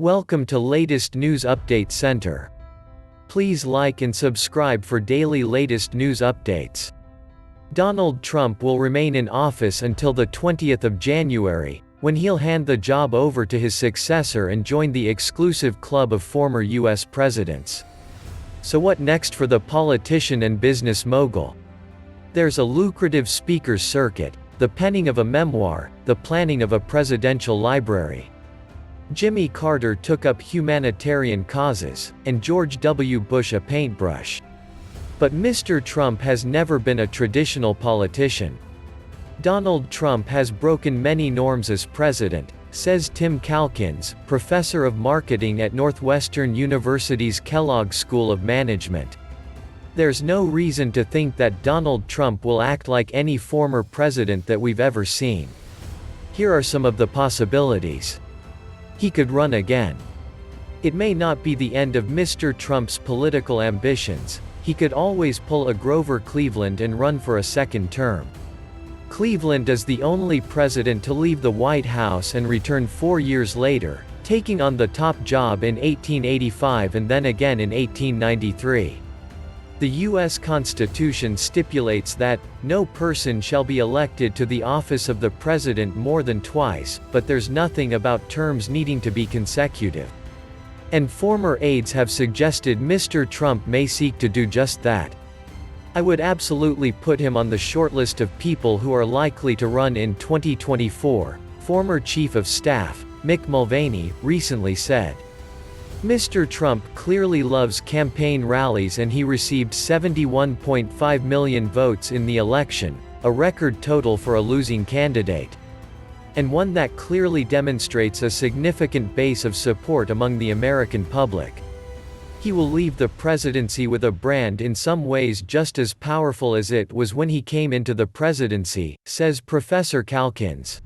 Welcome to latest news update center. Please like and subscribe for daily latest news updates. Donald Trump will remain in office until the 20th of January, when he'll hand the job over to his successor and join the exclusive club of former US presidents. So what next for the politician and business mogul? There's a lucrative speaker's circuit, the penning of a memoir, the planning of a presidential library. Jimmy Carter took up humanitarian causes, and George W. Bush a paintbrush. But Mr. Trump has never been a traditional politician. Donald Trump has broken many norms as president, says Tim Calkins, professor of marketing at Northwestern University's Kellogg School of Management. There's no reason to think that Donald Trump will act like any former president that we've ever seen. Here are some of the possibilities. He could run again. It may not be the end of Mr. Trump's political ambitions. He could always pull a Grover Cleveland and run for a second term. Cleveland is the only president to leave the White House and return 4 years later, taking on the top job in 1885 and then again in 1893. The U.S. Constitution stipulates that, no person shall be elected to the office of the president more than twice, but there's nothing about terms needing to be consecutive. And former aides have suggested Mr. Trump may seek to do just that. I would absolutely put him on the shortlist of people who are likely to run in 2024, former Chief of Staff, Mick Mulvaney, recently said. Mr. Trump clearly loves campaign rallies and he received 71.5 million votes in the election, a record total for a losing candidate. And one that clearly demonstrates a significant base of support among the American public. He will leave the presidency with a brand in some ways just as powerful as it was when he came into the presidency, says Professor Calkins.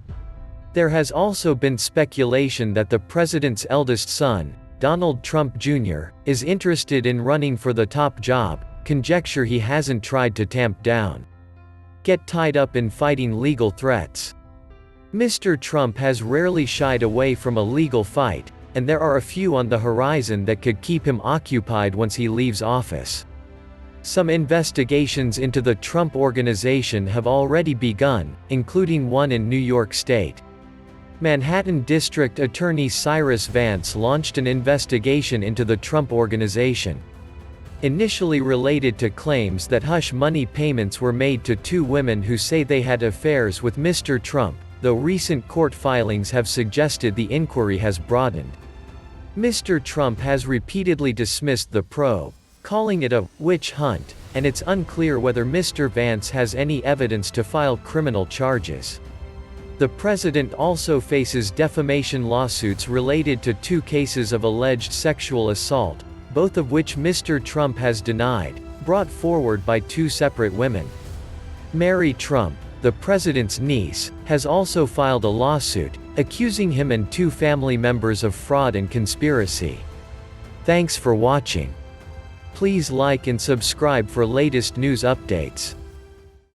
There has also been speculation that the president's eldest son, Donald Trump Jr., is interested in running for the top job, conjecture he hasn't tried to tamp down. Get tied up in fighting legal threats. Mr. Trump has rarely shied away from a legal fight, and there are a few on the horizon that could keep him occupied once he leaves office. Some investigations into the Trump Organization have already begun, including one in New York State. Manhattan District Attorney Cyrus Vance launched an investigation into the Trump Organization. Initially related to claims that hush money payments were made to two women who say they had affairs with Mr. Trump, though recent court filings have suggested the inquiry has broadened. Mr. Trump has repeatedly dismissed the probe, calling it a witch hunt, and it's unclear whether Mr. Vance has any evidence to file criminal charges. The president also faces defamation lawsuits related to 2 cases of alleged sexual assault, both of which Mr. Trump has denied, brought forward by 2 separate women. Mary Trump, the president's niece, has also filed a lawsuit, accusing him and 2 family members of fraud and conspiracy. Thanks for watching. Please like and subscribe for latest news updates.